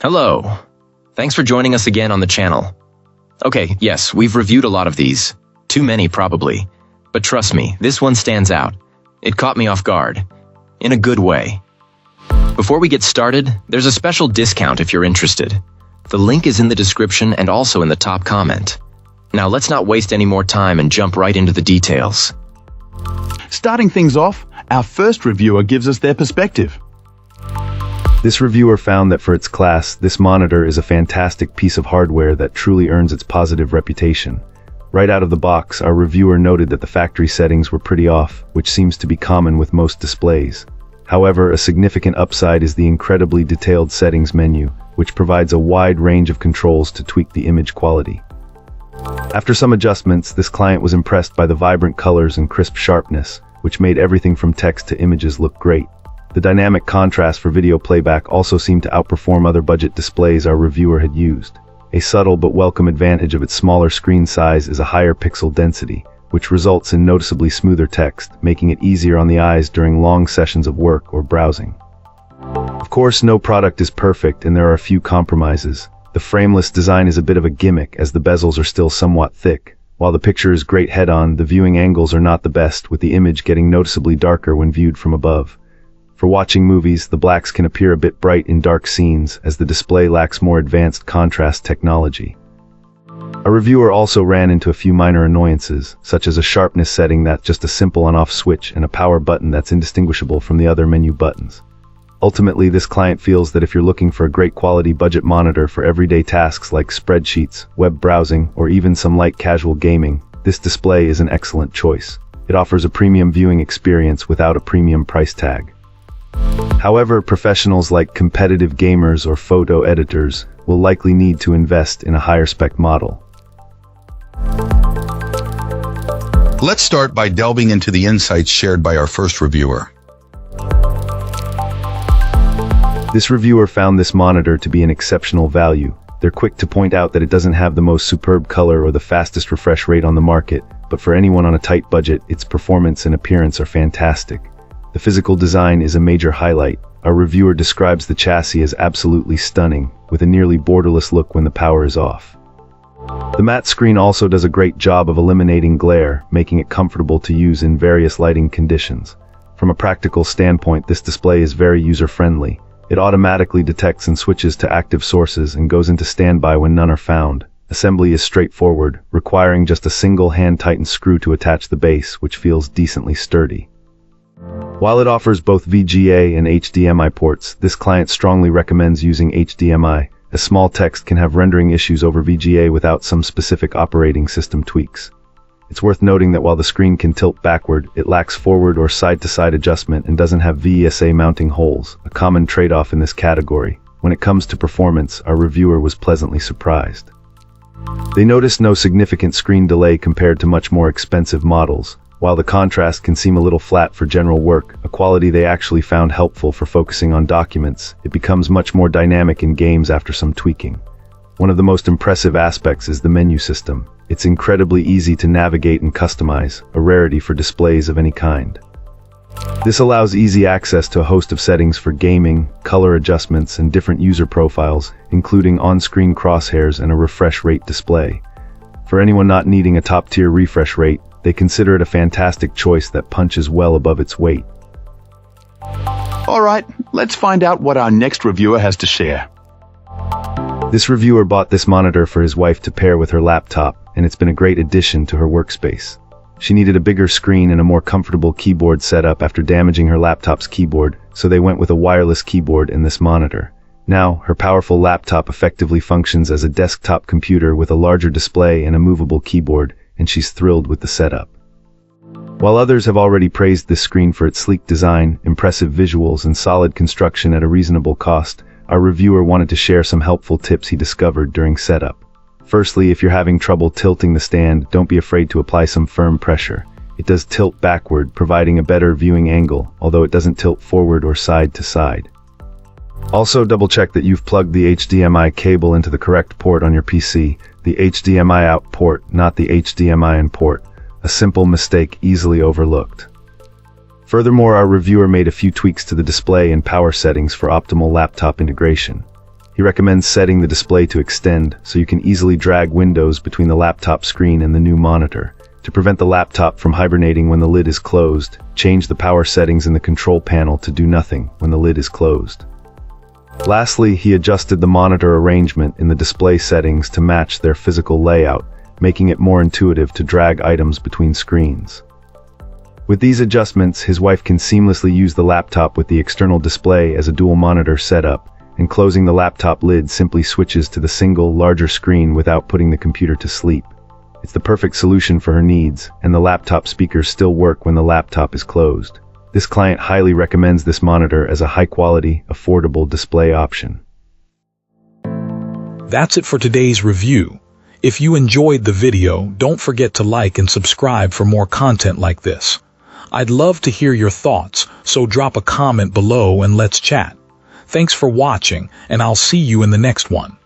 Hello. Thanks for joining us again on the channel. Okay, yes, we've reviewed a lot of these. Too many, probably. But trust me, this one stands out. It caught me off guard. In a good way. Before we get started, there's a special discount if you're interested. The link is in the description and also in the top comment. Now let's not waste any more time and jump right into the details. Starting things off, our first reviewer gives us their perspective. This reviewer found that for its class, this monitor is a fantastic piece of hardware that truly earns its positive reputation. Right out of the box, our reviewer noted that the factory settings were pretty off, which seems to be common with most displays. However, a significant upside is the incredibly detailed settings menu, which provides a wide range of controls to tweak the image quality. After some adjustments, this client was impressed by the vibrant colors and crisp sharpness, which made everything from text to images look great. The dynamic contrast for video playback also seemed to outperform other budget displays our reviewer had used. A subtle but welcome advantage of its smaller screen size is a higher pixel density, which results in noticeably smoother text, making it easier on the eyes during long sessions of work or browsing. Of course, no product is perfect and there are a few compromises. The frameless design is a bit of a gimmick as the bezels are still somewhat thick. While the picture is great head-on, the viewing angles are not the best, with the image getting noticeably darker when viewed from above. For watching movies, the blacks can appear a bit bright in dark scenes as the display lacks more advanced contrast technology. A reviewer also ran into a few minor annoyances, such as a sharpness setting that's just a simple on-off switch and a power button that's indistinguishable from the other menu buttons. Ultimately, this client feels that if you're looking for a great quality budget monitor for everyday tasks like spreadsheets, web browsing, or even some light casual gaming, this display is an excellent choice. It offers a premium viewing experience without a premium price tag. However, professionals like competitive gamers or photo editors will likely need to invest in a higher spec model. Let's start by delving into the insights shared by our first reviewer. This reviewer found this monitor to be an exceptional value. They're quick to point out that it doesn't have the most superb color or the fastest refresh rate on the market, but for anyone on a tight budget, its performance and appearance are fantastic. The physical design is a major highlight. Our reviewer describes the chassis as absolutely stunning, with a nearly borderless look when the power is off. The matte screen also does a great job of eliminating glare, making it comfortable to use in various lighting conditions. From a practical standpoint, this display is very user-friendly. It automatically detects and switches to active sources and goes into standby when none are found. Assembly is straightforward, requiring just a single hand-tightened screw to attach the base, which feels decently sturdy. While it offers both VGA and HDMI ports, this client strongly recommends using HDMI, as small text can have rendering issues over VGA without some specific operating system tweaks. It's worth noting that while the screen can tilt backward, it lacks forward or side-to-side adjustment and doesn't have VESA mounting holes, a common trade-off in this category. When it comes to performance, our reviewer was pleasantly surprised. They noticed no significant screen delay compared to much more expensive models. While the contrast can seem a little flat for general work, a quality they actually found helpful for focusing on documents, it becomes much more dynamic in games after some tweaking. One of the most impressive aspects is the menu system. It's incredibly easy to navigate and customize, a rarity for displays of any kind. This allows easy access to a host of settings for gaming, color adjustments, and different user profiles, including on-screen crosshairs and a refresh rate display. For anyone not needing a top-tier refresh rate, they consider it a fantastic choice that punches well above its weight. Alright, let's find out what our next reviewer has to share. This reviewer bought this monitor for his wife to pair with her laptop, and it's been a great addition to her workspace. She needed a bigger screen and a more comfortable keyboard setup after damaging her laptop's keyboard, so they went with a wireless keyboard in this monitor. Now, her powerful laptop effectively functions as a desktop computer with a larger display and a movable keyboard, and she's thrilled with the setup. While others have already praised this screen for its sleek design, impressive visuals, and solid construction at a reasonable cost, our reviewer wanted to share some helpful tips he discovered during setup. Firstly, if you're having trouble tilting the stand, don't be afraid to apply some firm pressure. It does tilt backward, providing a better viewing angle, although it doesn't tilt forward or side to side. Also, double-check that you've plugged the HDMI cable into the correct port on your PC, the HDMI out port, not the HDMI in port, a simple mistake easily overlooked. Furthermore, our reviewer made a few tweaks to the display and power settings for optimal laptop integration. He recommends setting the display to extend so you can easily drag windows between the laptop screen and the new monitor. To prevent the laptop from hibernating when the lid is closed, change the power settings in the control panel to do nothing when the lid is closed. Lastly, he adjusted the monitor arrangement in the display settings to match their physical layout, making it more intuitive to drag items between screens. With these adjustments, his wife can seamlessly use the laptop with the external display as a dual monitor setup, and closing the laptop lid simply switches to the single, larger screen without putting the computer to sleep. It's the perfect solution for her needs, and the laptop speakers still work when the laptop is closed. This client highly recommends this monitor as a high-quality, affordable display option. That's it for today's review. If you enjoyed the video, don't forget to like and subscribe for more content like this. I'd love to hear your thoughts, so drop a comment below and let's chat. Thanks for watching, and I'll see you in the next one.